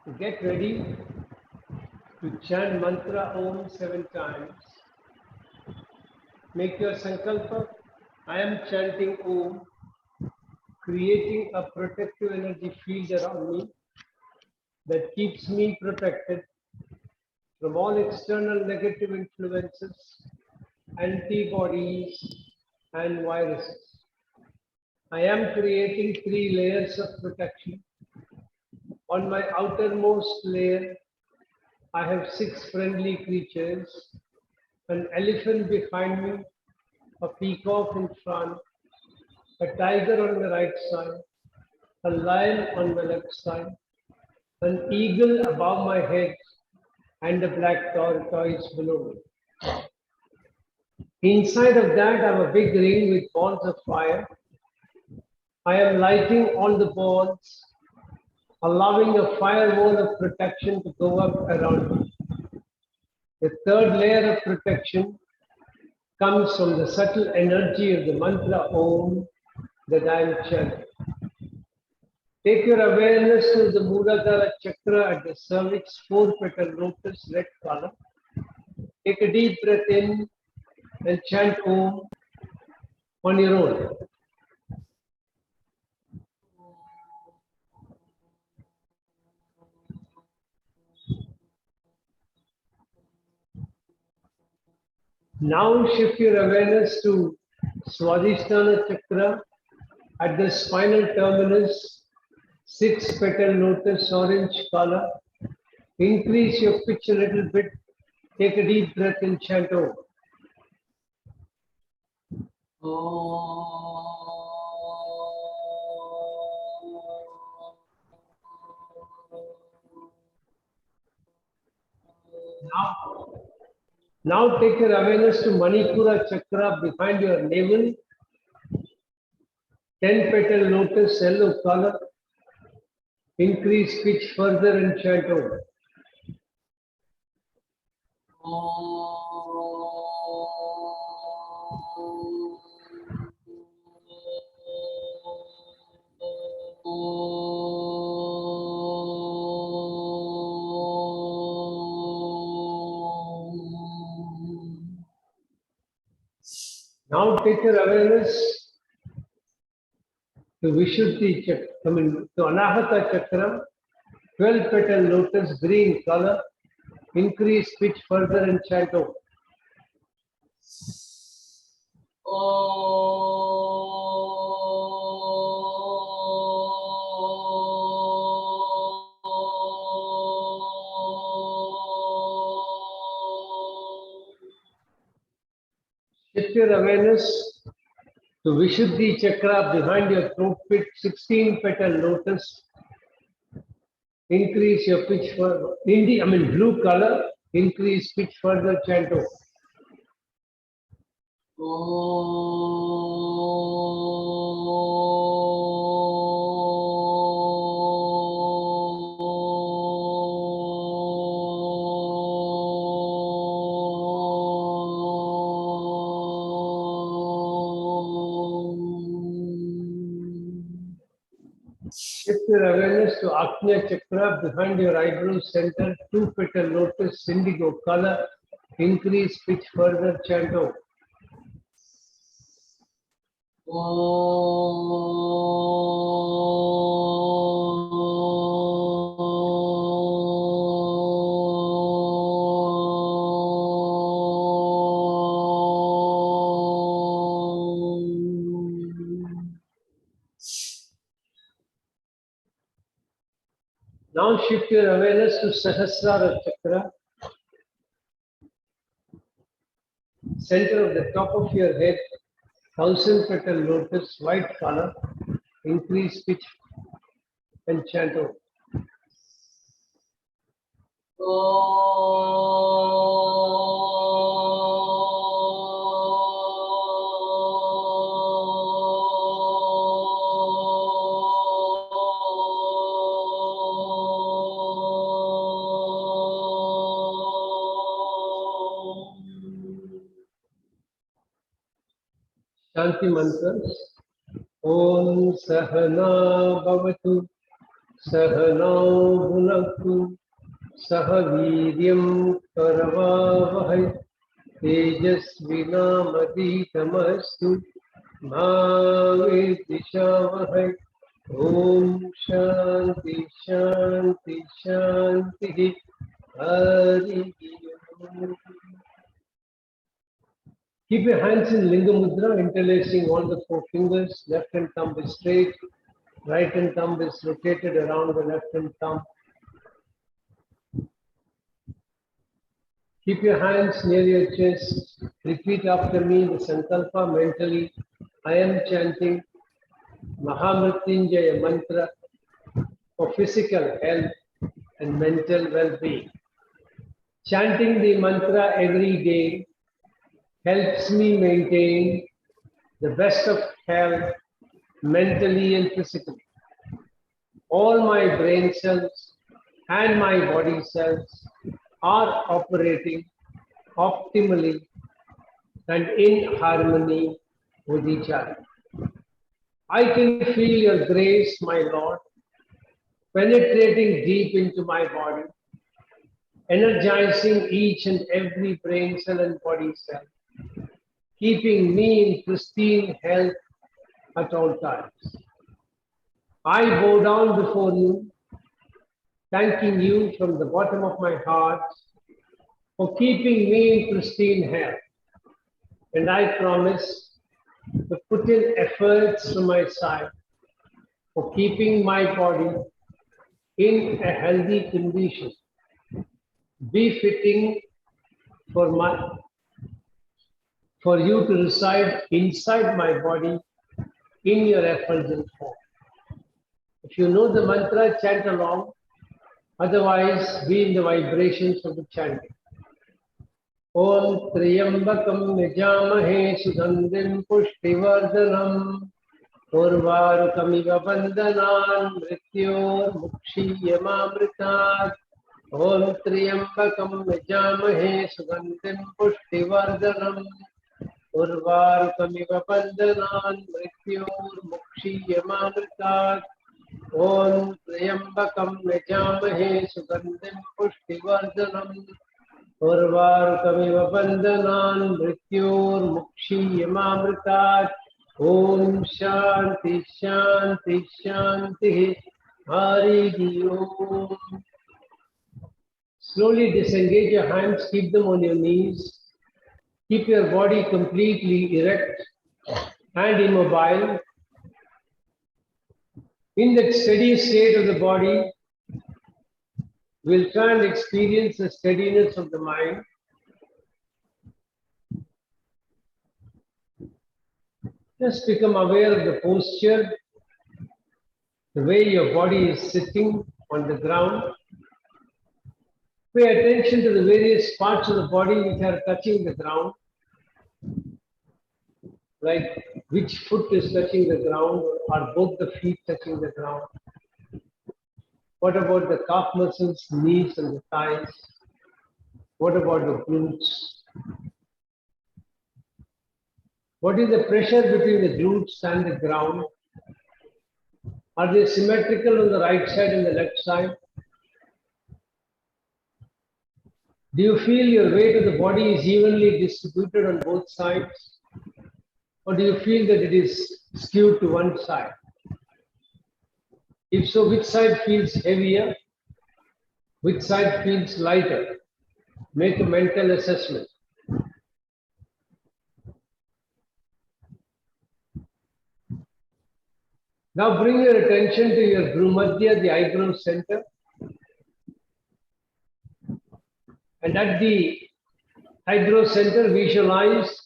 Get ready to chant mantra Om 7 times. Make your sankalpa. I am chanting Om, creating a protective energy field around me that keeps me protected from all external negative influences, antibodies, and viruses. I am creating 3 layers of protection. On my outermost layer, I have 6 friendly creatures, an elephant behind me, a peacock in front, a tiger on the right side, a lion on the left side, an eagle above my head, and a black tortoise below me. Inside of that, I have a big ring with balls of fire. I am lighting all the balls, allowing a firewall of protection to go up around me. The third layer of protection comes from the subtle energy of the mantra Om that I am chanting. Take your awareness to the Muladhara chakra at the cervix, 4-petal lotus, red color. Take a deep breath in and chant Om on your own. Now shift your awareness to Swadhisthana chakra at the spinal terminus, 6-petal lotus, orange color. Increase your pitch a little bit. Take a deep breath and chant Om. Now take your awareness to Manipura chakra behind your navel, 10-petal lotus, yellow color. Increase pitch further and chant Om. Now take your awareness to Vishuddhi chakra, to Anahata chakra, 12-petal lotus, green color. Increase pitch further and chant Om. Shift your awareness to Vishuddhi chakra behind your throat pit, 16-petal lotus. Increase your pitch further. Blue color. Increase pitch further, chant Om. Shift your awareness to Agnya chakra behind your eyebrow center, 2-petal lotus, indigo color. Increase pitch further, chant Om. Now shift your awareness to Sahasrara chakra, center of the top of your head, 1,000-petal lotus, white color. Increase pitch and chant Om. Shanti mantras. Om Sahana Bhavatu सहनौ भुनक्तु सह वीर्यं करवावहै तेजस्विनामधीतमस्तु मा विद्विषावहै ॐ शान्ति शान्ति शान्तिः हरि ओम्. Keep your hands in Linga Mudra, interlacing all the four fingers. Left hand thumb is straight, right hand thumb is rotated around the left hand thumb. Keep your hands near your chest. Repeat after me the Sankalpa mentally. I am chanting Mahamrityunjaya mantra for physical health and mental well-being. Chanting the mantra every day helps me maintain the best of health mentally and physically. All my brain cells and my body cells are operating optimally and in harmony with each other. I can feel your grace, my Lord, penetrating deep into my body, energizing each and every brain cell and body cell, keeping me in pristine health at all times. I bow down before you, thanking you from the bottom of my heart for keeping me in pristine health. And I promise to put in efforts from my side for keeping my body in a healthy condition, befitting for you to reside inside my body in your effulgent form. If you know the mantra, chant along. Otherwise, be in the vibrations of the chanting. Om Triyambakam Nijamahe Sugandhim Pushtivardhanam Urvarukamiva Bandhanan Mrityor Mukshiyamamritat. Om Triyambakam Nijamahe Sugandhim Pushtivardhanam Urvarukamiva Bandhanan Mrityor Mukshiyamamritat. Om Triyambakam Yajamahe Sugandhim Pushtivardhanam Urvarukamiva Bandhanan Mrityor Mukshiyamamritat. Om Shanti Shanti Shanti Hari Om. Slowly disengage your hands, keep them on your knees. Keep your body completely erect and immobile. In that steady state of the body, we'll try and experience the steadiness of the mind. Just become aware of the posture, the way your body is sitting on the ground. Pay attention to the various parts of the body which are touching the ground, like which foot is touching the ground, or both the feet touching the ground. What about the calf muscles, knees and the thighs? What about the glutes? What is the pressure between the glutes and the ground? Are they symmetrical on the right side and the left side? Do you feel your weight of the body is evenly distributed on both sides? Or do you feel that it is skewed to one side? If so, which side feels heavier? Which side feels lighter? Make a mental assessment. Now bring your attention to your Bhrumadhya, the eyebrow center. And at the eyebrow center, visualize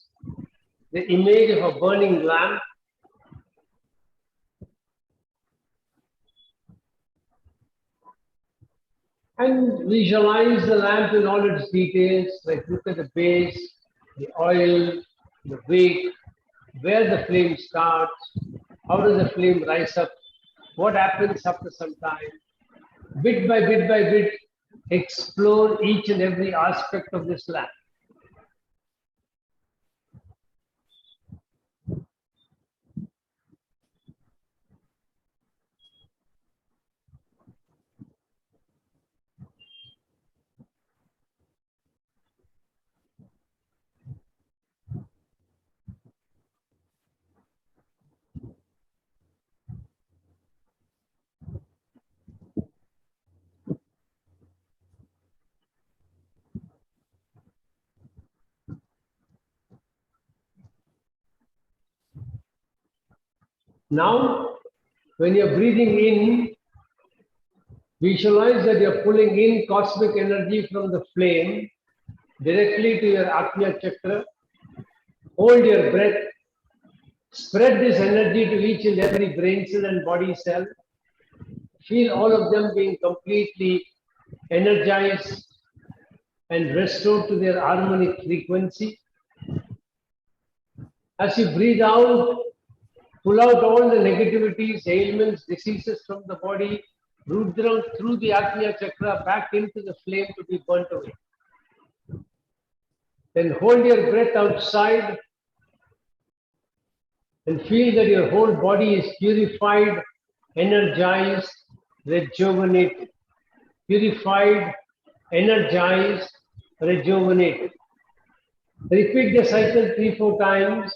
the image of a burning lamp. And visualize the lamp in all its details, like look at the base, the oil, the wick, where the flame starts, how does the flame rise up, what happens after some time. Bit by bit, explore each and every aspect of this lamp. Now, when you're breathing in, visualize that you're pulling in cosmic energy from the flame directly to your Ajna Chakra. Hold your breath. Spread this energy to each and every brain cell and body cell. Feel all of them being completely energized and restored to their harmonic frequency. As you breathe out, pull out all the negativities, ailments, diseases from the body, root them through the Ajna Chakra back into the flame to be burnt away. Then hold your breath outside and feel that your whole body is purified, energized, rejuvenated. Purified, energized, rejuvenated. Repeat the cycle 3-4 times.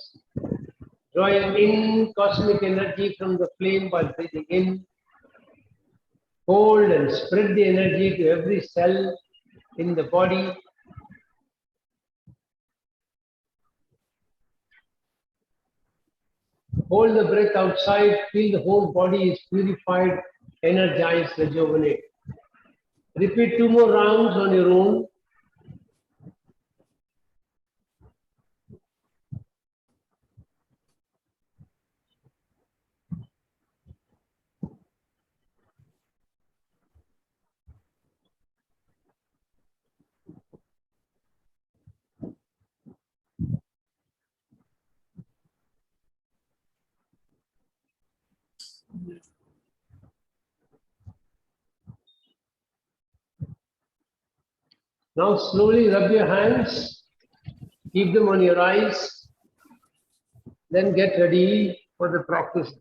Drawing in cosmic energy from the flame while breathing in. Hold and spread the energy to every cell in the body. Hold the breath outside, feel the whole body is purified, energized, rejuvenated. Repeat 2 more rounds on your own. Now slowly rub your hands, keep them on your eyes, then get ready for the practice.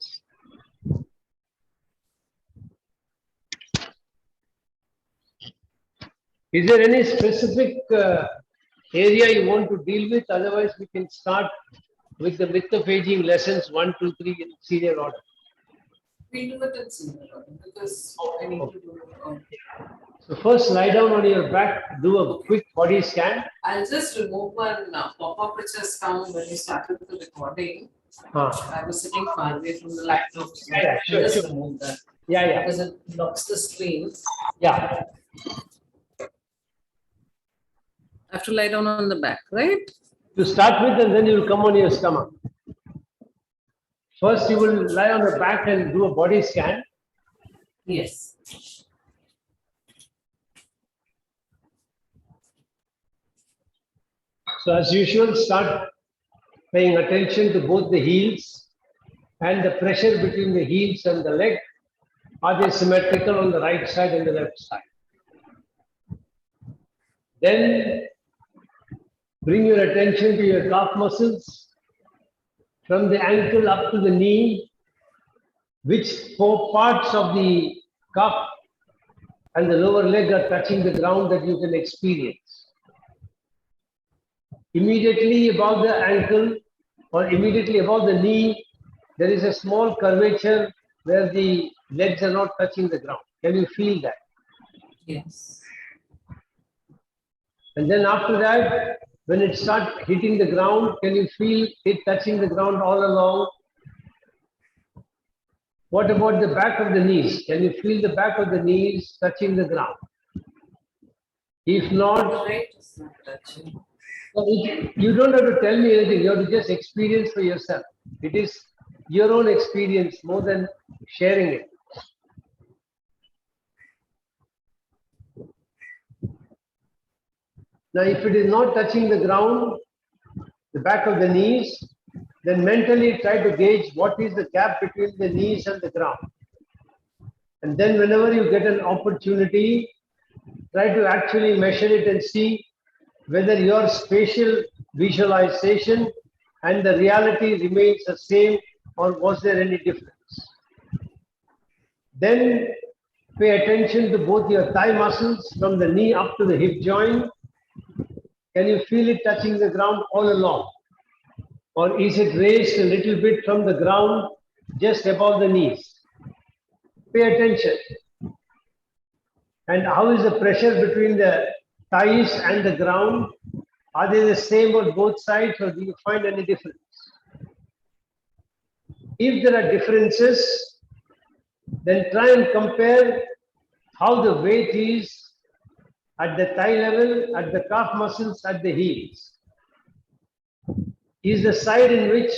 Is there any specific area you want to deal with? Otherwise, we can start with the myth of aging lessons 1, 2, 3 in serial order. We do it in serial order because I need to do it. So first lie down on your back, do a quick body scan. I'll just remove one pop-up which has come when we started the recording. I was sitting far away from the laptop. So Yeah, sure, just sure. remove that. Yeah. Because it blocks the screen. Yeah. I have to lie down on the back, right? To start with, and then you will come on your stomach. First, you will lie on the back and do a body scan. Yes. So as usual, start paying attention to both the heels and the pressure between the heels and the leg. Are they symmetrical on the right side and the left side? Then bring your attention to your calf muscles from the ankle up to the knee. Which 4 parts of the calf and the lower leg are touching the ground that you can experience? Immediately above the ankle or immediately above the knee, there is a small curvature where the legs are not touching the ground. Can you feel that? Yes. And then after that, when it starts hitting the ground, can you feel it touching the ground all along? What about the back of the knees? Can you feel the back of the knees touching the ground? If not, Right, it's not touching. you don't have to tell me anything. You have to just experience for yourself. It is your own experience more than sharing it. Now, if it is not touching the ground, the back of the knees, then mentally try to gauge what is the gap between the knees and the ground. And then whenever you get an opportunity, try to actually measure it and see whether your spatial visualization and the reality remains the same or was there any difference. Then pay attention to both your thigh muscles from the knee up to the hip joint. Can you feel it touching the ground all along? Or is it raised a little bit from the ground just above the knees? Pay attention. And how is the pressure between the thighs and the ground? Are they the same on both sides or do you find any difference? If there are differences, then try and compare how the weight is at the thigh level, at the calf muscles, at the heels. Is the side in which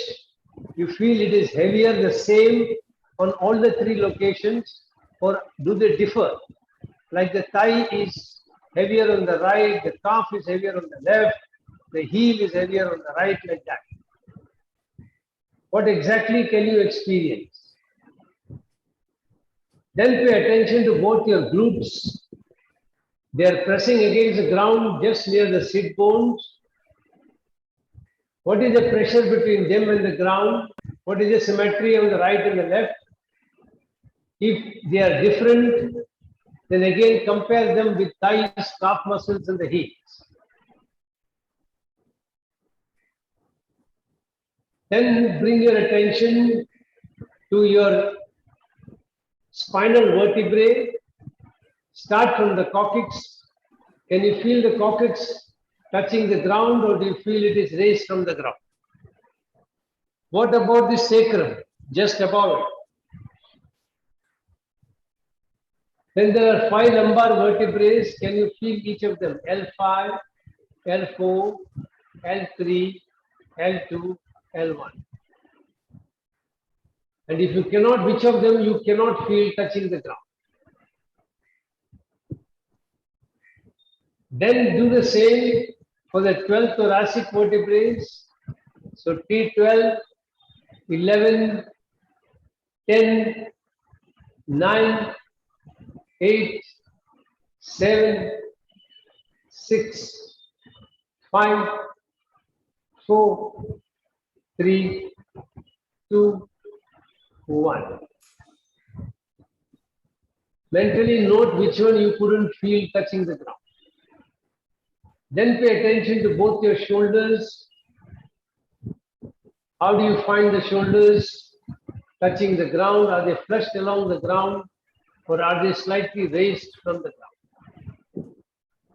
you feel it is heavier the same on all the three locations, or do they differ? Like the thigh is heavier on the right, the calf is heavier on the left, the heel is heavier on the right, like that. What exactly can you experience? Then pay attention to both your glutes. They are pressing against the ground just near the sit bones. What is the pressure between them and the ground? What is the symmetry on the right and the left? If they are different, then again compare them with thighs, calf muscles, and the heels. Then bring your attention to your spinal vertebrae. Start from the coccyx. Can you feel the coccyx touching the ground, or do you feel it is raised from the ground? What about the sacrum, just above it? Then there are 5 lumbar vertebrae. Can you feel each of them? L5, L4, L3, L2, L1. And if you cannot, which of them you cannot feel touching the ground? Then do the same for the 12 thoracic vertebrae. So T12, 11, 10, 9, 8, 7, 6, 5, 4, 3, 2, 1. Mentally note which one you couldn't feel touching the ground. Then pay attention to both your shoulders. How do you find the shoulders touching the ground? Are they flushed along the ground, or are they slightly raised from the ground?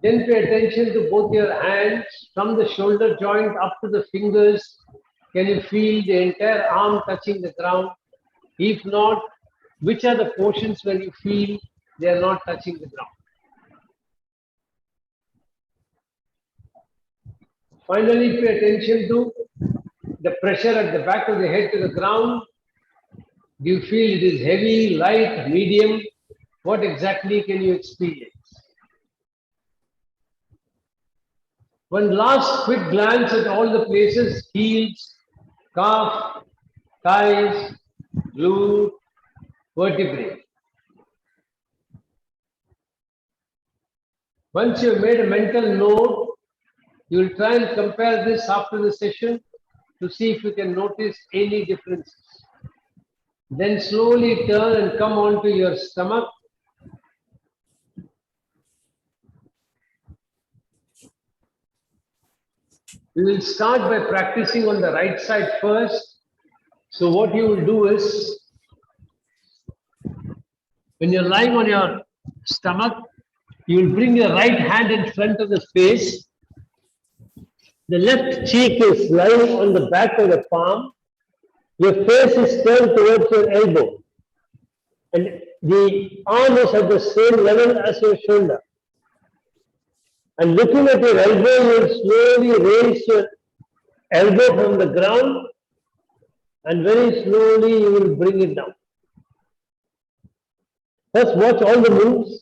Then pay attention to both your hands, from the shoulder joint up to the fingers. Can you feel the entire arm touching the ground? If not, which are the portions where you feel they are not touching the ground? Finally, pay attention to the pressure at the back of the head to the ground. Do you feel it is heavy, light, medium? What exactly can you experience? One last quick glance at all the places: heels, calf, thighs, glute, vertebrae. Once you have made a mental note, you will try and compare this after the session to see if you can notice any differences. Then slowly turn and come onto your stomach. We will start by practicing on the right side first. So what you will do is, when you're lying on your stomach, you will bring your right hand in front of the face. The left cheek is lying on the back of the palm. Your face is turned towards your elbow. And the arm is at the same level as your shoulder. And looking at your elbow, you will slowly raise your elbow from the ground, and very slowly you will bring it down. First, watch all the moves.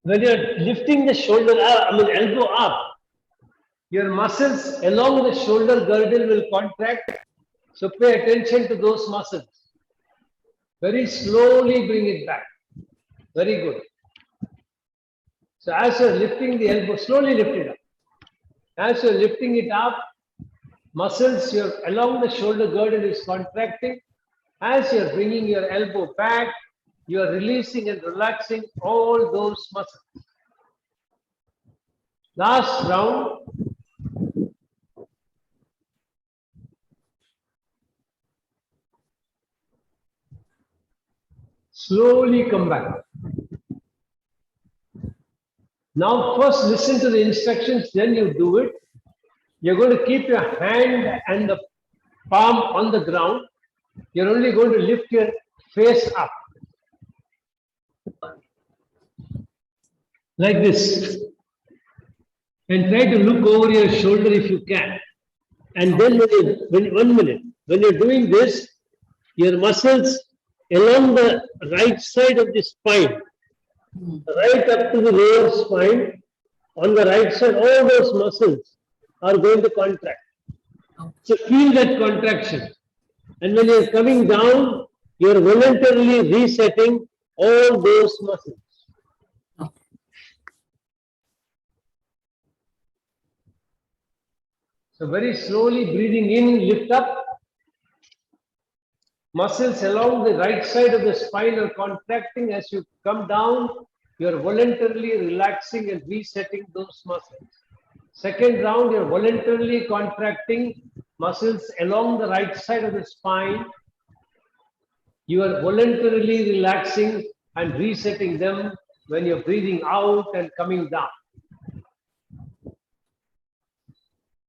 When you're lifting the shoulder up, elbow up, your muscles along the shoulder girdle will contract. So pay attention to those muscles. Very slowly bring it back. Very good. So as you're lifting the elbow, slowly lift it up. As you're lifting it up, muscles along the shoulder girdle is contracting. As you're bringing your elbow back, you are releasing and relaxing all those muscles. Last round. Slowly come back. Now first listen to the instructions, then you do it. You're going to keep your hand and the palm on the ground. You're only going to lift your face up. Like this. And try to look over your shoulder if you can. And then, when you're doing this, your muscles along the right side of the spine, right up to the lower spine, on the right side, all those muscles are going to contract. So feel that contraction. And when you're coming down, you're voluntarily resetting all those muscles. So very slowly breathing in, lift up. Muscles along the right side of the spine are contracting. As you come down, you're voluntarily relaxing and resetting those muscles. Second round, you're voluntarily contracting muscles along the right side of the spine. You are voluntarily relaxing and resetting them when you're breathing out and coming down.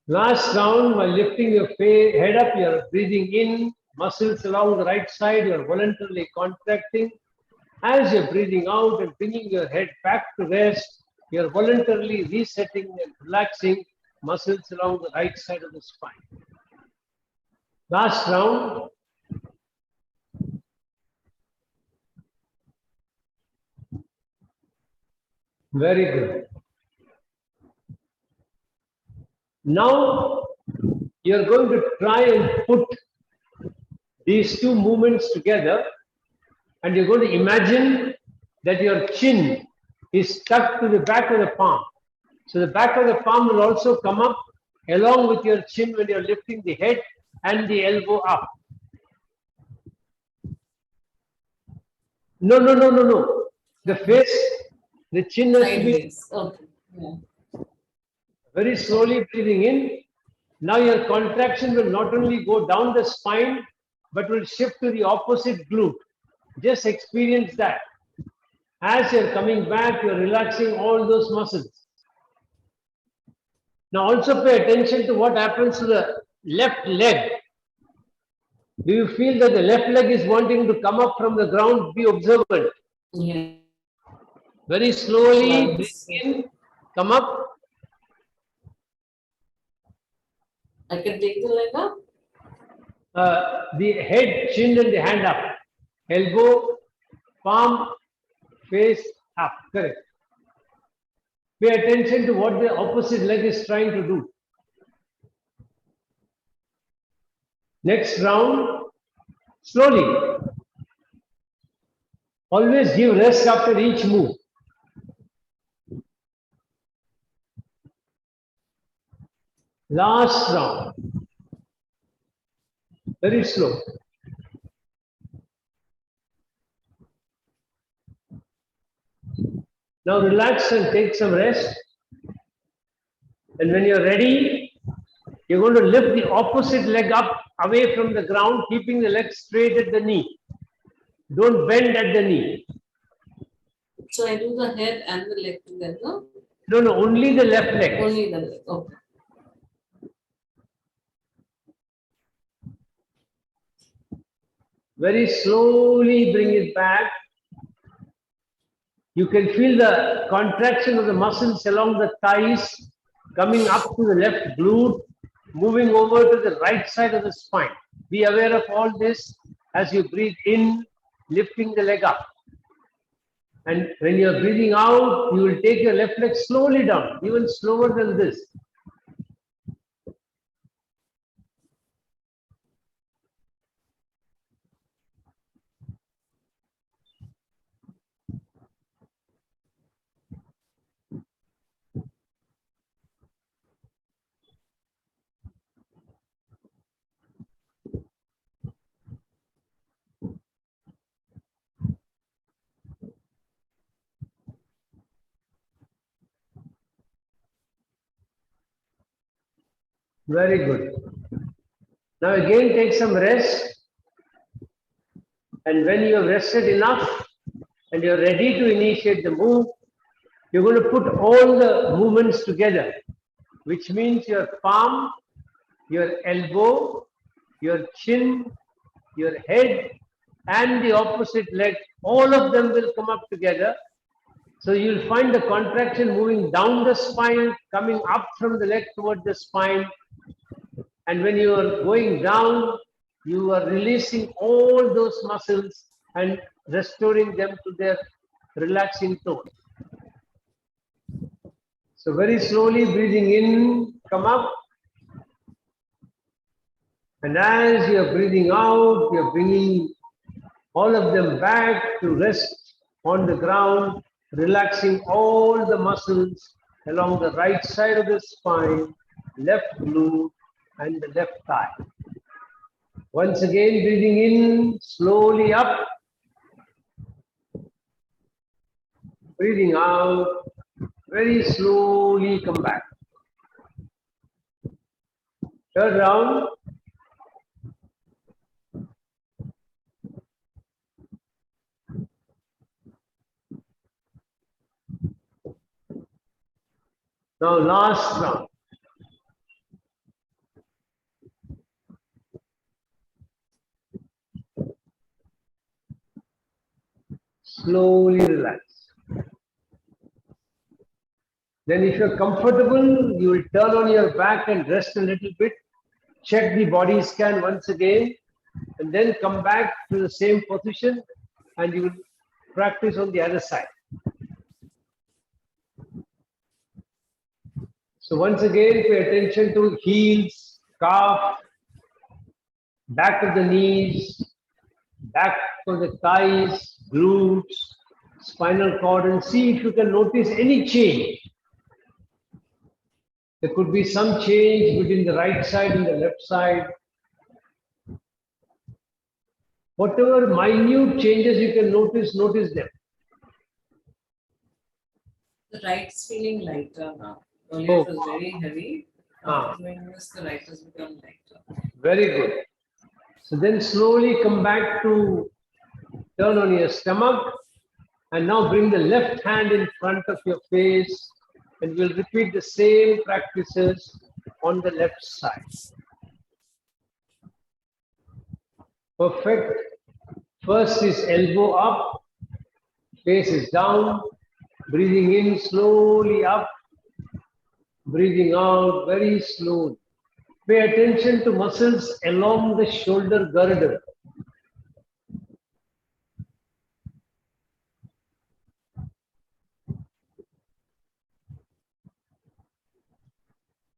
Last round, while lifting your head up, you're breathing in, muscles along the right side, you're voluntarily contracting. As you're breathing out and bringing your head back to rest, you're voluntarily resetting and relaxing muscles along the right side of the spine. Last round. Very good. Now, you're going to try and put these two movements together, and you're going to imagine that your chin is stuck to the back of the palm. So the back of the palm will also come up along with your chin when you're lifting the head and the elbow up. No. The face, the chin has to be. Okay. Yeah. Very slowly breathing in. Now your contraction will not only go down the spine, but will shift to the opposite glute. Just experience that. As you're coming back, you're relaxing all those muscles. Now also pay attention to what happens to the left leg. Do you feel that the left leg is wanting to come up from the ground? Be observant. Yeah. Very slowly breathe in, come up. I can take the leg up? The head, chin and the hand up. Elbow, palm, face up. Correct. Pay attention to what the opposite leg is trying to do. Next round, slowly. Always give rest after each move. Last round. Very slow. Now relax and take some rest. And when you're ready, you're going to lift the opposite leg up away from the ground, keeping the leg straight at the knee. Don't bend at the knee. So I do the head and the leg together? No, only the left leg. Only the leg, okay. Very slowly bring it back. You can feel the contraction of the muscles along the thighs coming up to the left glute, moving over to the right side of the spine. Be aware of all this as you breathe in, lifting the leg up. And when you're breathing out, you will take your left leg slowly down, even slower than this. Very good. Now again take some rest. And when you have rested enough and you're ready to initiate the move, you're going to put all the movements together. which means your palm, your elbow, your chin, your head, and the opposite leg, all of them will come up together. So you'll find the contraction moving down the spine, coming up from the leg towards the spine. And when you are going down, you are releasing all those muscles and restoring them to their relaxing tone. So very slowly breathing in, come up. And as you're breathing out, you're bringing all of them back to rest on the ground, relaxing all the muscles along the right side of the spine, left glute, and the left thigh. Once again, breathing in, slowly up. Breathing out, very slowly come back. Third round. Now last round. Slowly relax. Then if you're comfortable, you will turn on your back and rest a little bit. Check the body scan once again, and then come back to the same position, and you will practice on the other side. So once again, pay attention to heels, calf, back of the knees, back of the thighs, glutes, spinal cord, and see if you can notice any change. There could be some change between the right side and the left side. Whatever minute changes you can notice, notice them. The right is feeling lighter now. Earlier it was very heavy. Doing this, the right has become lighter. Very good. So then slowly come back to turn on your stomach, and now bring the left hand in front of your face, and we'll repeat the same practices on the left side. Perfect. First is elbow up, face is down, breathing in slowly up, breathing out very slowly. Pay attention to muscles along the shoulder girdle.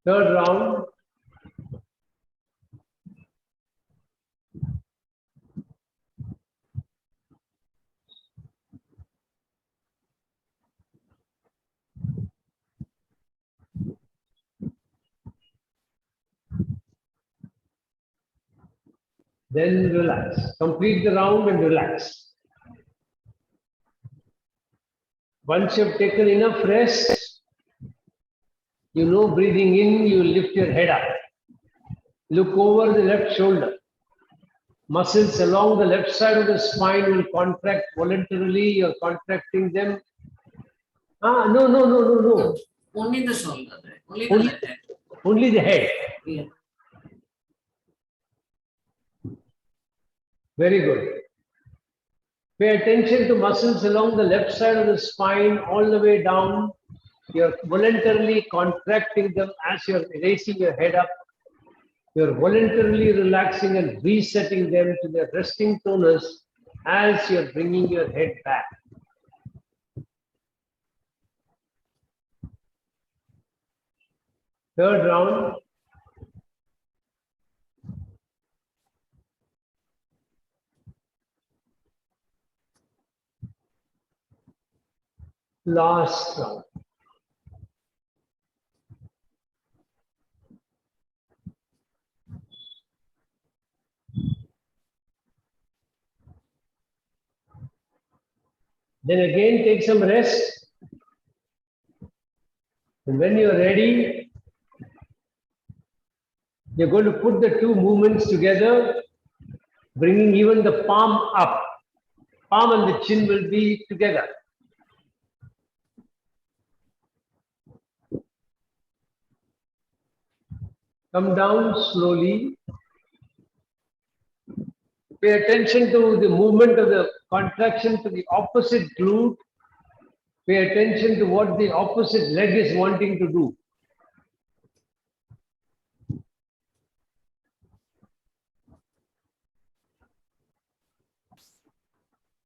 Third round. Then relax. Complete the round and relax. Once you've taken enough rest, you know, breathing in, you lift your head up. Look over the left shoulder. Muscles along the left side of the spine will contract voluntarily. You're contracting them. No. Only the shoulder. Only the head. Only the head. Yeah. Very good. Pay attention to muscles along the left side of the spine all the way down. You're voluntarily contracting them as you're raising your head up. You're voluntarily relaxing and resetting them to their resting tonus as you're bringing your head back. Third round. Last round. Then again take some rest. And when you're ready, you're going to put the two movements together, bringing even the palm up. Palm and the chin will be together. Come down slowly. Pay attention to the movement of the contraction to the opposite glute. Pay attention to what the opposite leg is wanting to do.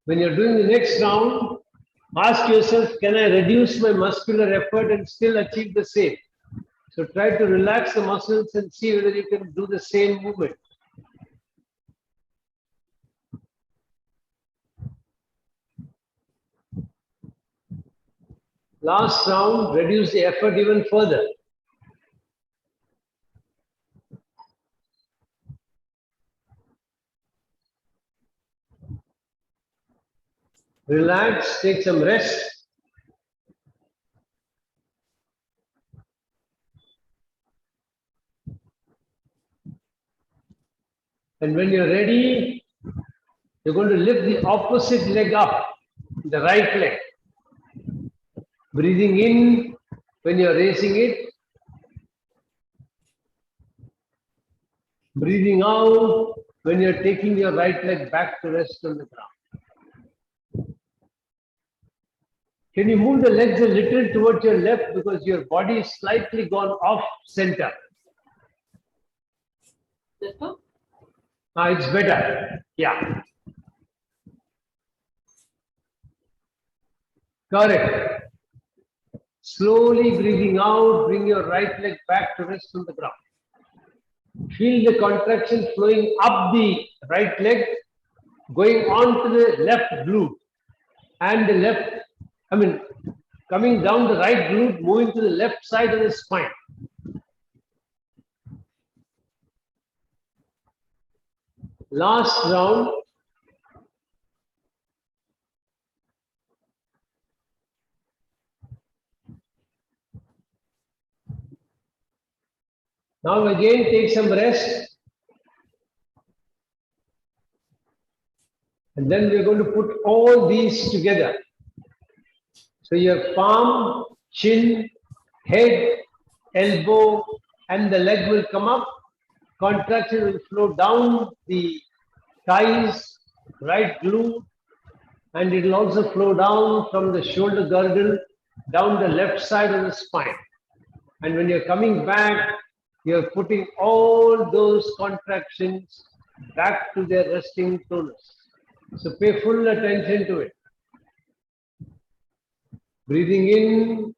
When you're doing the next round, ask yourself, can I reduce my muscular effort and still achieve the same? So try to relax the muscles and see whether you can do the same movement. Last round, reduce the effort even further. Relax, take some rest. And when you're ready, you're going to lift the opposite leg up, the right leg. Breathing in when you're raising it. Breathing out when you're taking your right leg back to rest on the ground. Can you move the legs a little towards your left because your body is slightly gone off center? It's better. Yeah. Correct. Slowly breathing out, bring your right leg back to rest on the ground. Feel the contraction flowing up the right leg, going on to the left glute and the left, coming down the right glute, moving to the left side of the spine. Last round. Now again take some rest. And then we're going to put all these together. So your palm, chin, head, elbow, and the leg will come up. Contraction will flow down the thighs, right glute, and it will also flow down from the shoulder girdle down the left side of the spine. And when you're coming back, you're putting all those contractions back to their resting tonus. So pay full attention to it. Breathing in.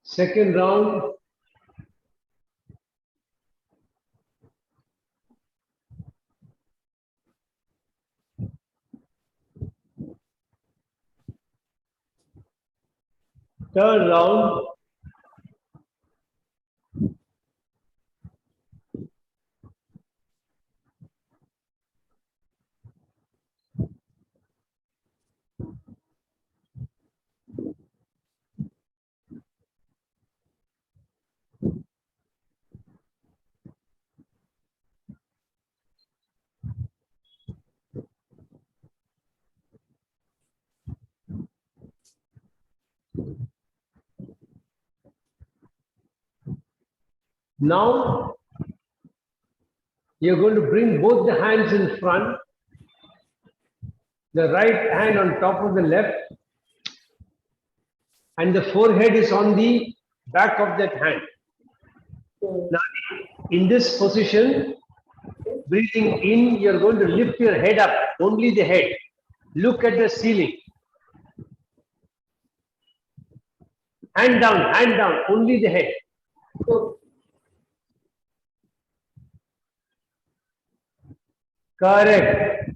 Second round. Third round. Now, you're going to bring both the hands in front, the right hand on top of the left, and the forehead is on the back of that hand. Now, in this position, breathing in, you're going to lift your head up, only the head. Look at the ceiling. Hand down, only the head. Correct.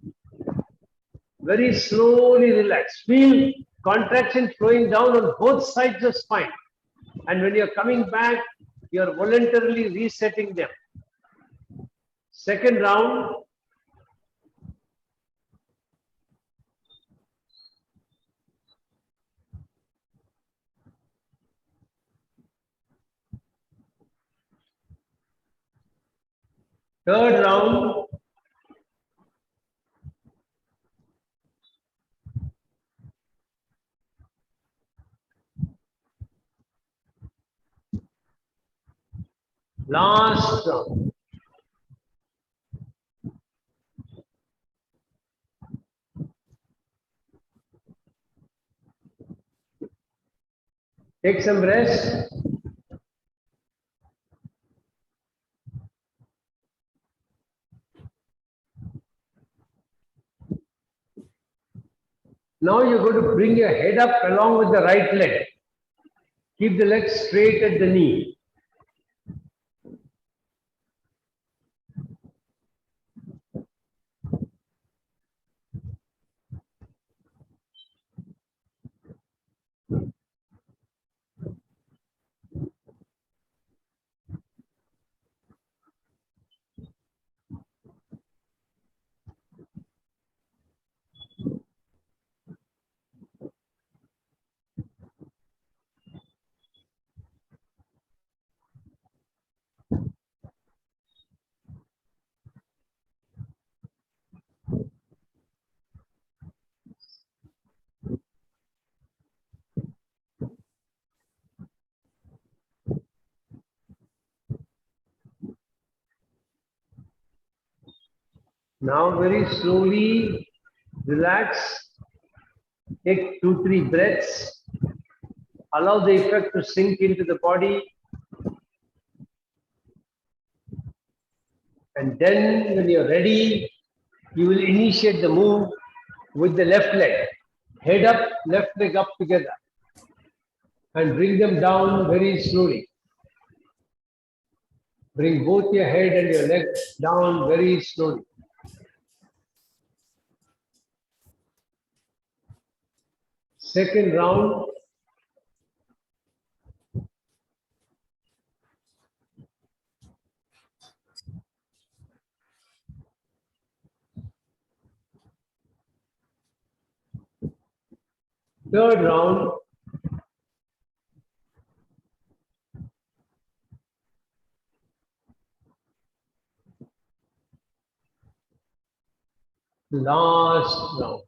Very slowly relax. Feel contraction flowing down on both sides of spine. And when you're coming back, you're voluntarily resetting them. Second round. Third round. Last round. Take some rest. Now you're going to bring your head up along with the right leg. Keep the leg straight at the knee. Now very slowly relax. Take 2-3 breaths. Allow the effect to sink into the body. And then when you're ready, you will initiate the move with the left leg. Head up, left leg up together. And bring them down very slowly. Bring both your head and your leg down very slowly. Second round. Third round. Last round.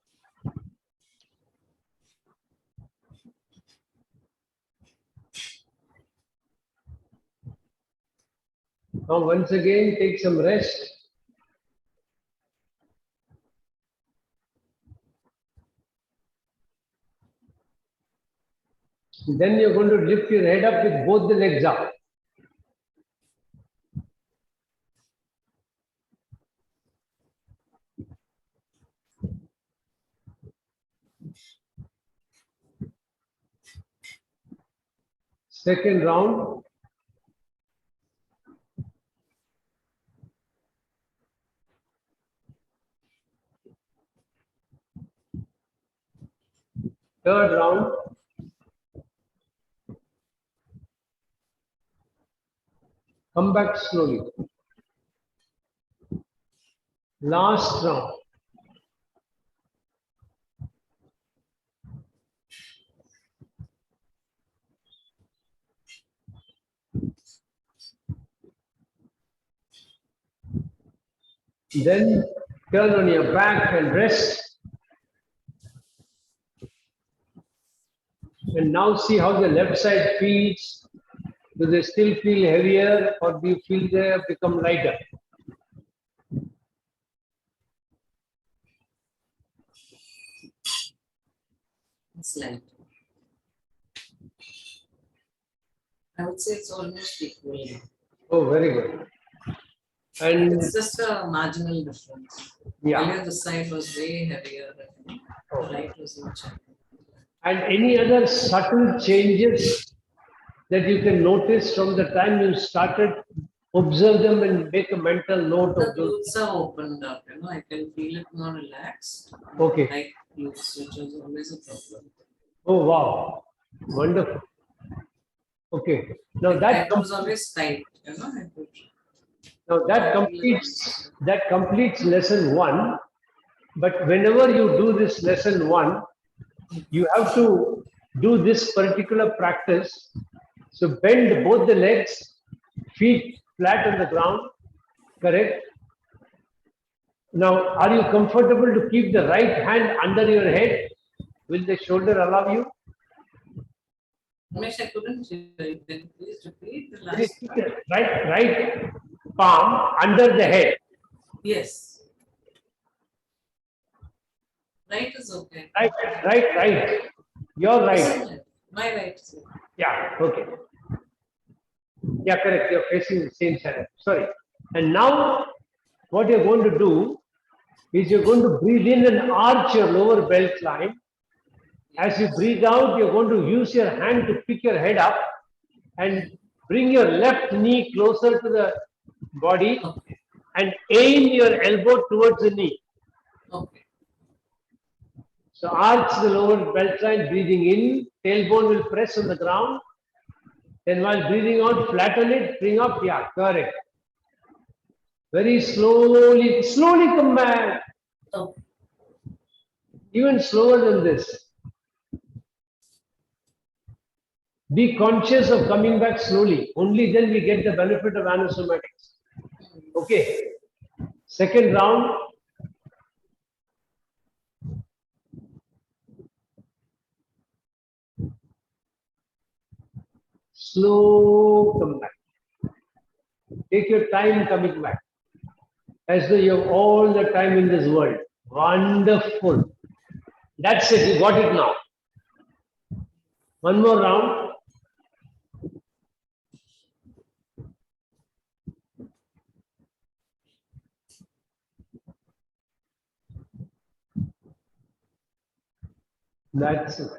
Now once again take some rest. Then you're going to lift your head up with both the legs up. Second round. Third round. Come back slowly. Last round. Then turn on your back and rest. And now see how the left side feels. Do they still feel heavier or do you feel they have become lighter? It's light. I would say it's almost equal. Oh, very good. And it's just a marginal difference. Yeah. Earlier the side was way heavier. The right was much heavier. And any other subtle changes that you can notice from the time you started, observe them and make a mental note The of those. glutes are opened up, I can feel it more relaxed. Okay. Like glutes, which was always a problem. Oh, wow. Wonderful. Okay. Now that was always tight, Now that completes lesson 1. But whenever you do this lesson 1, you have to do this particular practice. So bend both the legs, feet flat on the ground, correct? Now, are you comfortable to keep the right hand under your head? Will the shoulder allow you? Ramesh, I couldn't hear you. Can you please repeat the last part? Right palm under the head. Yes. Right is okay. Right. You're right. My right is okay. Yeah, okay. Yeah, correct. You're facing the same side. Sorry. And now, what you're going to do is you're going to breathe in and arch your lower belt line. As you breathe out, you're going to use your hand to pick your head up and bring your left knee closer to the body Okay. and aim your elbow towards the knee. Okay. So arch the lower belt line, breathing in, tailbone will press on the ground. Then while breathing out, flatten it, bring up, yeah, correct. Very slowly come back. Okay. Even slower than this. Be conscious of coming back slowly. Only then we get the benefit of Hanna Somatic. Okay. Second round. Slow come back. Take your time coming back. As though you have all the time in this world. Wonderful. That's it. You got it now. One more round. That's it.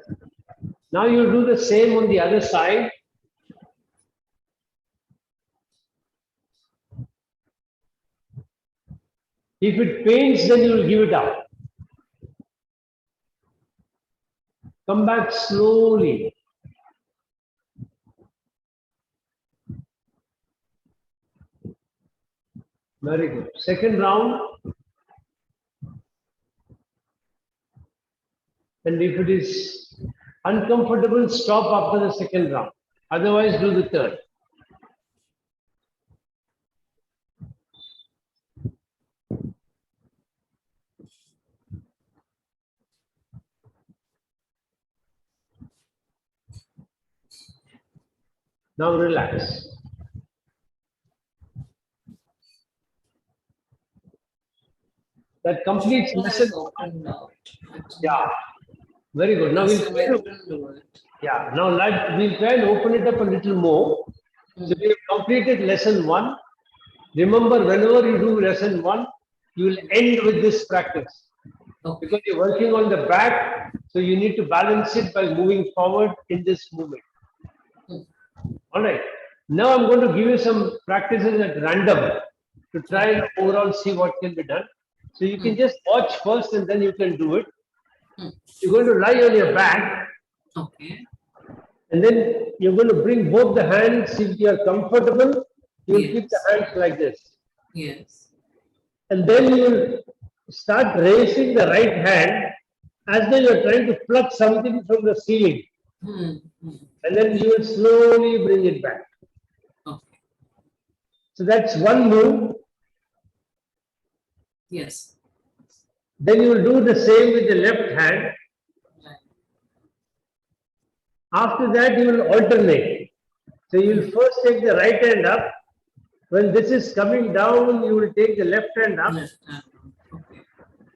Now you do the same on the other side. If it pains, then you will give it up. Come back slowly. Very good. Second round. And if it is uncomfortable, stop after the second round. Otherwise, do the third. Now relax. That completes lesson. Yeah, very good. Now we'll try to, yeah. Now we'll try and open it up a little more. So we have completed lesson 1. Remember, whenever you do lesson 1, you will end with this practice. Because you're working on the back, so you need to balance it by moving forward in this movement. All right. Now I'm going to give you some practices at random to try and overall see what can be done. So you can just watch first and then you can do it. You're going to lie on your back. Okay. And then you're going to bring both the hands. If you are comfortable, you will keep the hands like this. Yes. And then you will start raising the right hand as though you are trying to pluck something from the ceiling. And then you will slowly bring it back. Okay. So that's one move. Yes. Then you will do the same with the left hand. Right. After that, you will alternate. So you will first take the right hand up. When this is coming down, you will take the left hand up. Left hand. Okay.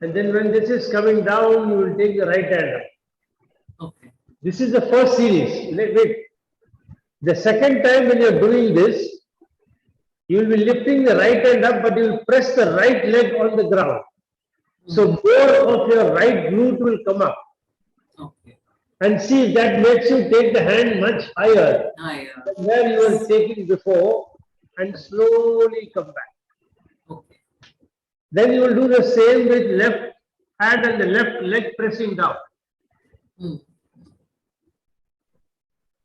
And then when this is coming down, you will take the right hand up. Okay. This is the first series. Wait. The second time when you are doing this, you will be lifting the right hand up, but you will press the right leg on the ground. So more of your right glute will come up. Okay. And see if that makes you take the hand much higher than where you were taking before and slowly come back. Okay. Then you will do the same with left hand and the left leg pressing down.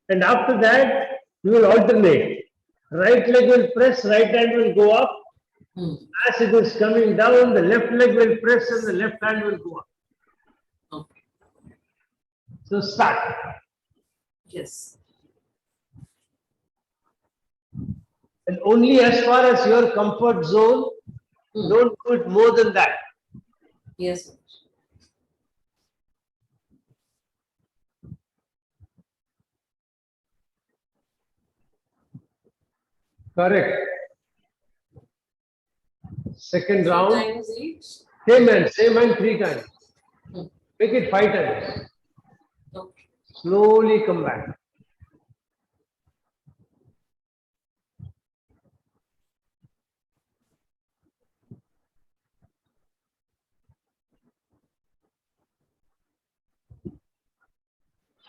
And after that, you will alternate. Right leg will press, right hand will go up. As it is coming down, the left leg will press and the left hand will go up. Okay. So start. Yes. And only as far as your comfort zone, don't do it more than that. Yes. Correct. Second Three round. times each. Same hand 3 times. Make it 5 times. Okay. Slowly come back.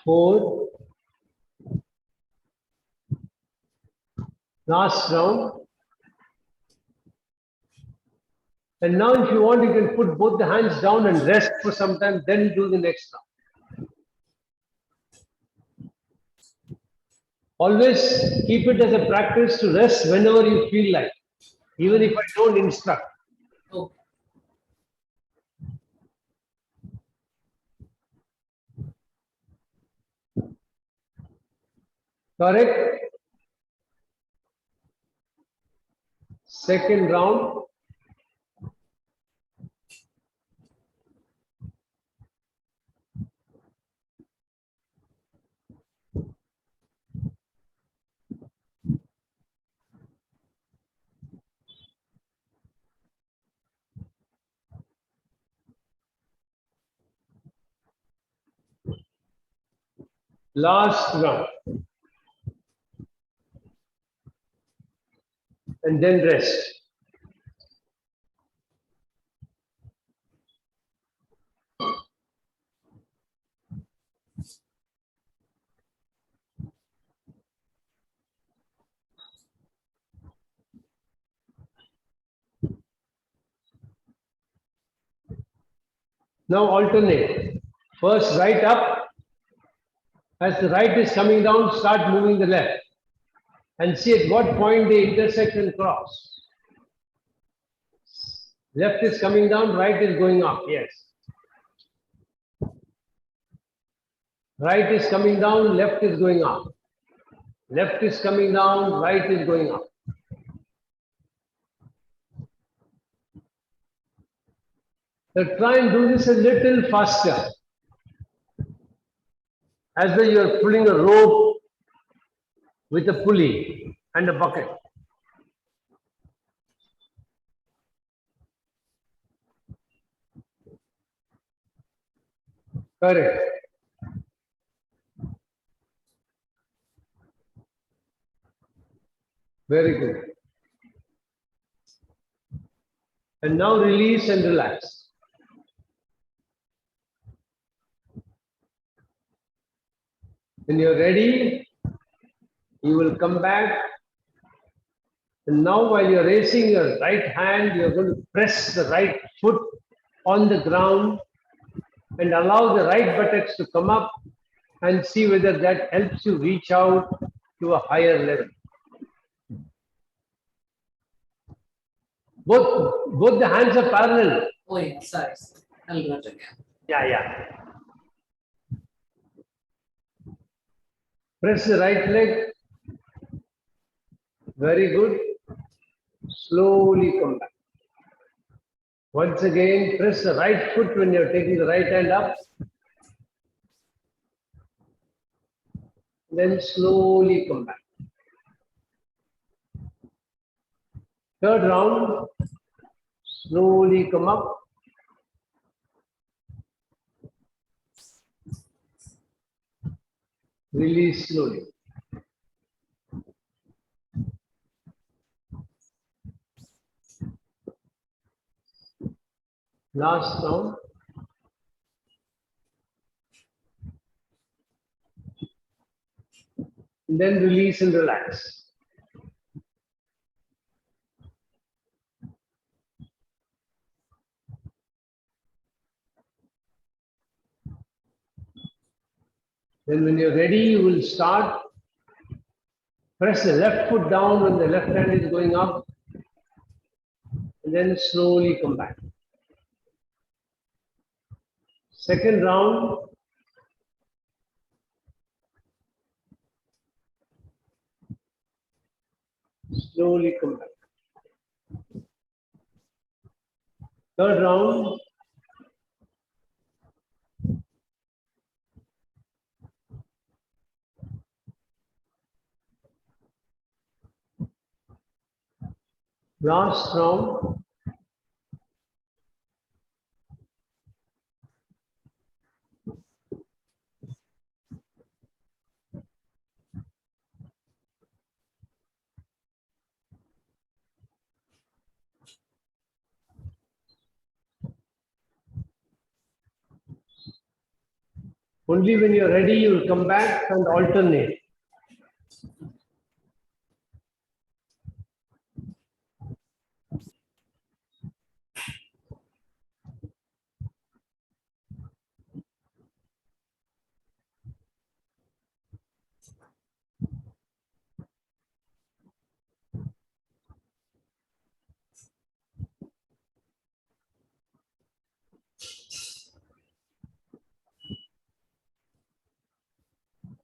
Four. Last round. And now if you want, you can put both the hands down and rest for some time, then do the next round. Always keep it as a practice to rest whenever you feel like, even if I don't instruct. Okay. Correct? Second round. Last round. And then rest. Now alternate. First right up. As the right is coming down, start moving the left. And see at what point they intersect and cross. Left is coming down, right is going up. Yes. Right is coming down, left is going up. Left is coming down, right is going up. So try and do this a little faster. As though you are pulling a rope with a pulley and a bucket. Correct. Very good. And now release and relax. When you're ready, you will come back. And now while you're raising your right hand, you're going to press the right foot on the ground and allow the right buttocks to come up and see whether that helps you reach out to a higher level. Both the hands are parallel. Oh yeah, sorry. I'll do it again. Yeah. Press the right leg. Very good. Slowly come back. Once again, press the right foot when you're taking the right hand up. Then slowly come back. Third round, slowly come up. Release slowly. Last round. And then release and relax. Then when you're ready, you will start. Press the left foot down when the left hand is going up. And then slowly come back. Second round. Slowly come back. Third round. Last round. Only when you're ready, you'll come back and alternate.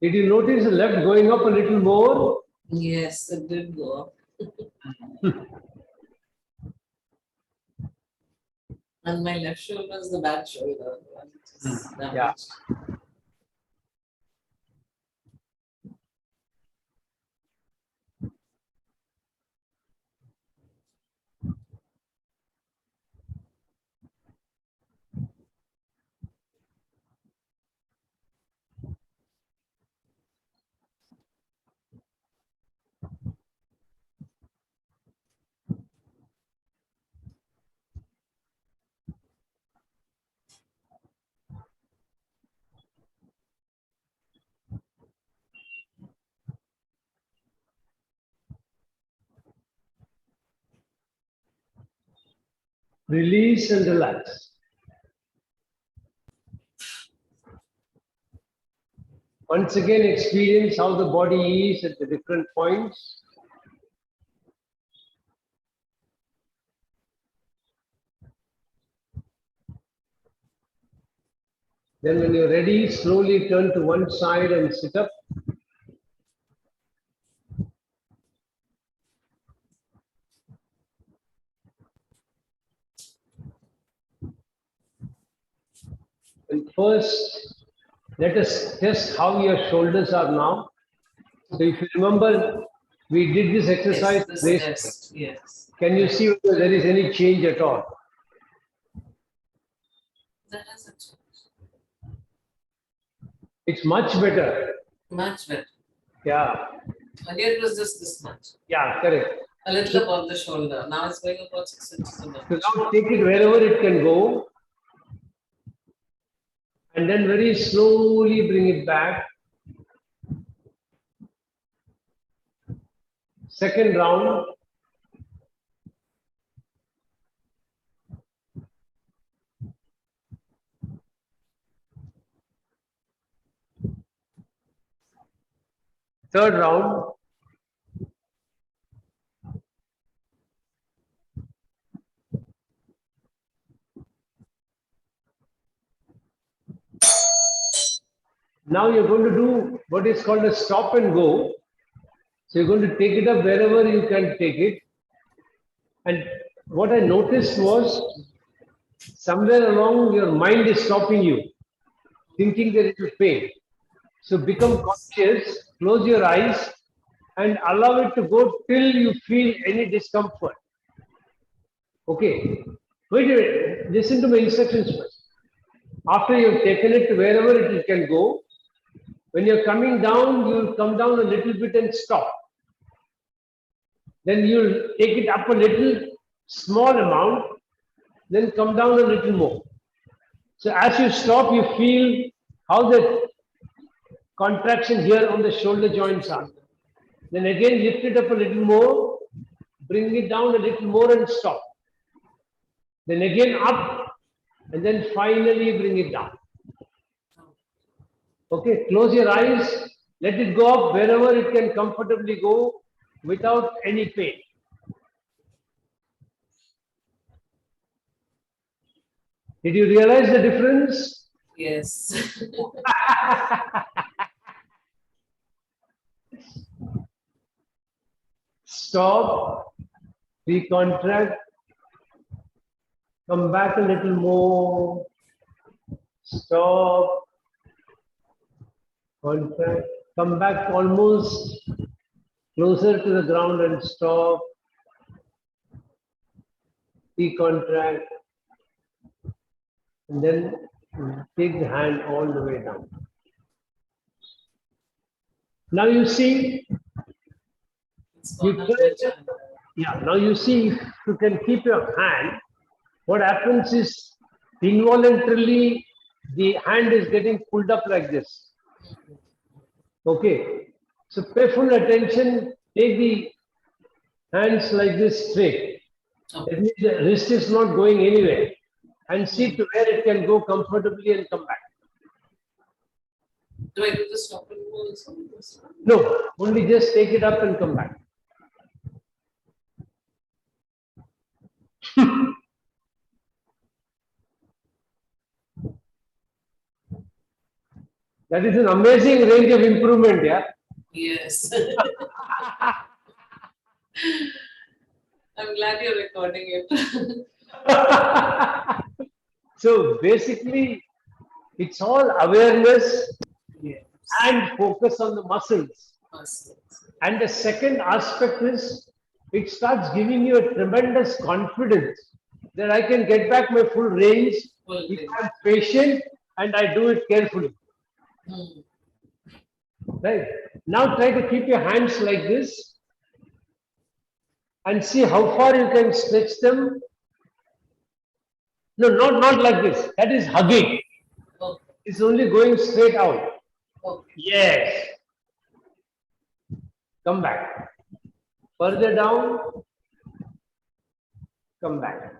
Did you notice the left going up a little more? Yes, it did go up. And my left shoulder is the bad shoulder. Yeah. Release and relax. Once again, experience how the body is at the different points. Then when you're ready, slowly turn to one side and sit up. And first, let us test how your shoulders are now. So if you remember, we did this exercise. Yes, this test, yes. Can you see whether there is any change at all? That has a change. It's much better. Much better. Yeah. Earlier it was just this much. Yeah, correct. A little above the shoulder. Now it's going about 6 inches above. So now take it wherever it can go. And then very slowly bring it back. Second round. Third round. Now you're going to do what is called a stop and go. So you're going to take it up wherever you can take it. And what I noticed was somewhere along your mind is stopping you, thinking there is pain. So become conscious, close your eyes, and allow it to go till you feel any discomfort. Okay. Wait a minute. Listen to my instructions first. After you've taken it to wherever it can go, when you're coming down, you'll come down a little bit and stop. Then you'll take it up a little, small amount, then come down a little more. So as you stop, you feel how the contraction here on the shoulder joints are. Then again lift it up a little more, bring it down a little more and stop. Then again up, and then finally bring it down. Okay, close your eyes, let it go up wherever it can comfortably go without any pain. Did you realize the difference? Yes. Stop, recontract, come back a little more, stop, contract, come back almost closer to the ground and stop. decontract, and then take the hand all the way down. Now you see, now you see, if you can keep your hand, what happens is involuntarily the hand is getting pulled up like this. Okay, so pay full attention, take the hands like this straight. That means the wrist is not going anywhere, and see to where it can go comfortably and come back. Do I do the stop and go also? No, only just take it up and come back. That is an amazing range of improvement, yeah? Yes. I'm glad you're recording it. So basically, it's all awareness and focus on the muscles. And the second aspect is, it starts giving you a tremendous confidence that I can get back my full range if I'm patient and I do it carefully. Right. Now try to keep your hands like this and see how far you can stretch them. No, not like this. That is hugging. It's only going straight out. Yes. Come back. Further down. Come back.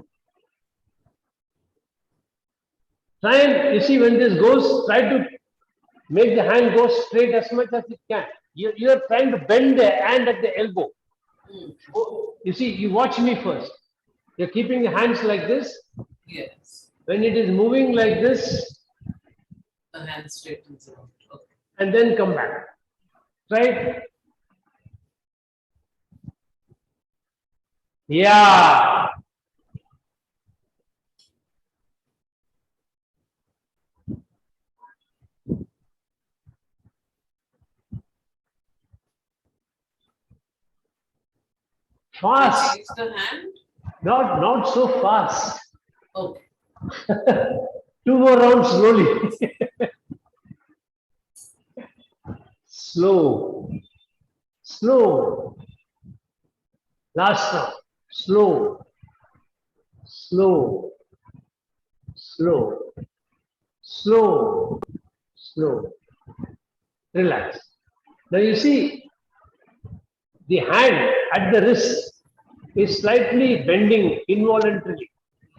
Try and, you see, when this goes, try to make the hand go straight as much as it can. You're trying to bend the hand at the elbow. You see, you watch me first. You're keeping the hands like this. Yes. When it is moving like this, the hand straightens out. Okay. And then come back. Right? Yeah. Fast. Change the hand? Not so fast. Okay. 2 more rounds slowly. Slow. Slow. Last round. Slow. Slow. Slow. Slow. Slow. Relax. Now you see, the hand at the wrist is slightly bending involuntarily.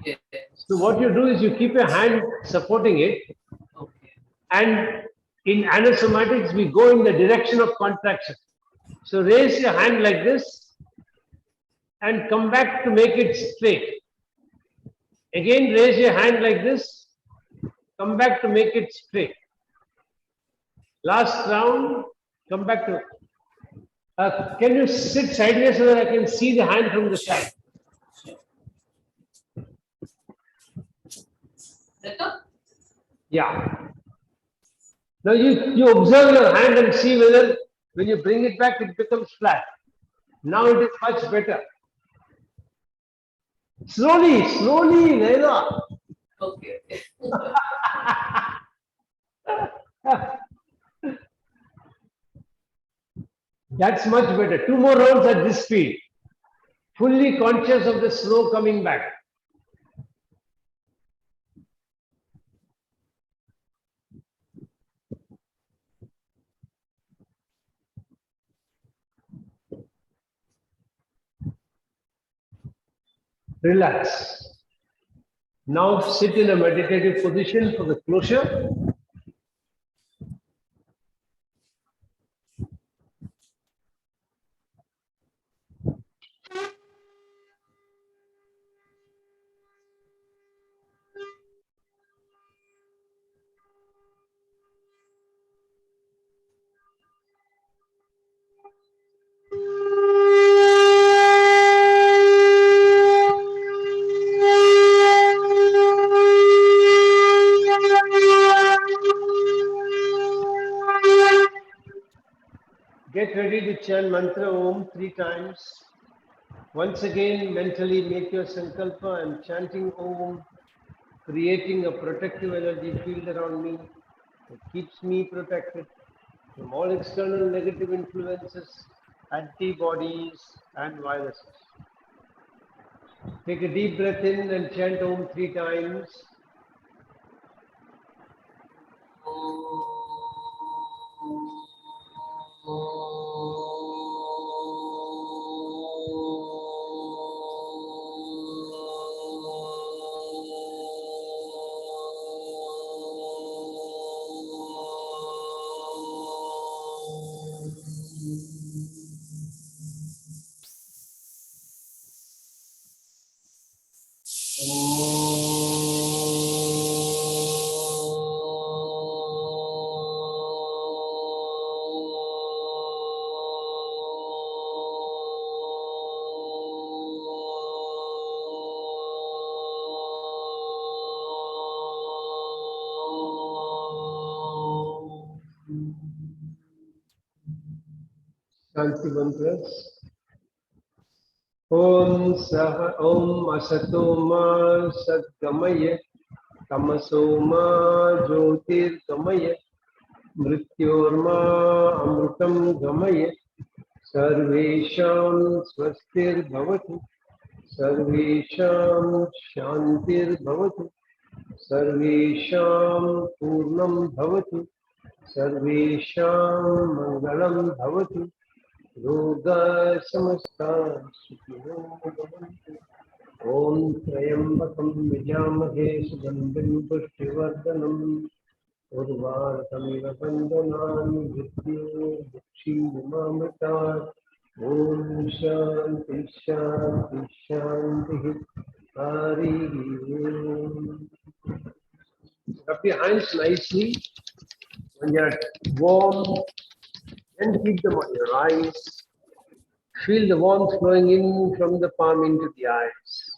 Yes. So what you do is you keep your hand supporting it, Okay. and in Hanna Somatics we go in the direction of contraction. So raise your hand like this and come back to make it straight. Again raise your hand like this, come back to make it straight. Last round, come back to. Can you sit sideways so that I can see the hand from the side? Better? Yeah. Now you observe your hand and see whether when you bring it back it becomes flat. Now it is much better. Slowly, slowly, Laila. Okay. That's much better. 2 more rounds at this speed. Fully conscious of the slow coming back. Relax. Now sit in a meditative position for the closure. Get ready to chant mantra Om 3 times. Once again, mentally make your sankalpa. I'm chanting Om, creating a protective energy field around me. It keeps me protected from all external negative influences, antibodies, and viruses. Take a deep breath in and chant Om 3 times. Shanti mantras. Om Saha Om Asato Ma Sadgamaya Tamaso Ma Jyotir Gamaya Mrityorma Amrutam Gamaya Sarvesham Swastir Bhavatu Sarvesham Shantir Bhavatu Sarvesham Purnam Bhavatu Sarvesham Mangalam Bhavatu Yoga Samasta Sukhino Bhavantu Om Trayambakam Vijamahe Sugandhim Pushtivardhanam Urvartamiva Bandhanam Vidya Dukshi Vimamritat Om Shanti Shanti Shanti Hari Om. Rub your hands nicely when you're warm and keep them on your eyes. Feel the warmth flowing in from the palm into the eyes.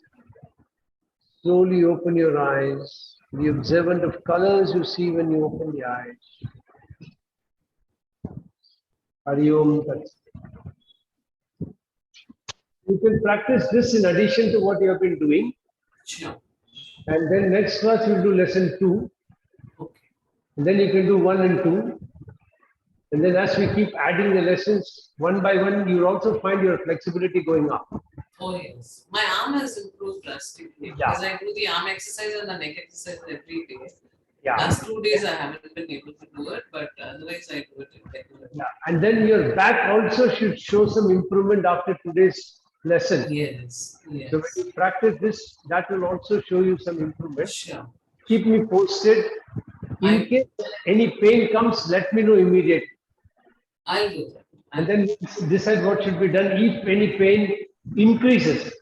Slowly open your eyes. Be observant of colors you see when you open the eyes. Hari Om Tat Sat. You can practice this in addition to what you have been doing. Sure. And then next class you'll do lesson 2. Okay. And then you can do 1 and 2. And then as we keep adding the lessons one by one, you'll also find your flexibility going up. Oh yes. My arm has improved drastically because I do the arm exercise and the neck exercise every day. Yeah. Last 2 days I haven't been able to do it, but otherwise I do it regularly. Yeah. And then your back also should show some improvement after today's lesson. Yes. Yes. So when you practice this, that will also show you some improvement. Sure. Keep me posted. In case any pain comes, let me know immediately. I'll do that. And then decide what should be done if any pain increases.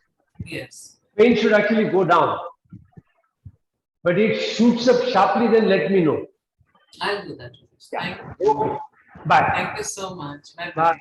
Yes. Pain should actually go down. But if it shoots up sharply, then let me know. I'll do that. Yeah. Thank you. Bye. Thank you so much. Bye. Bye.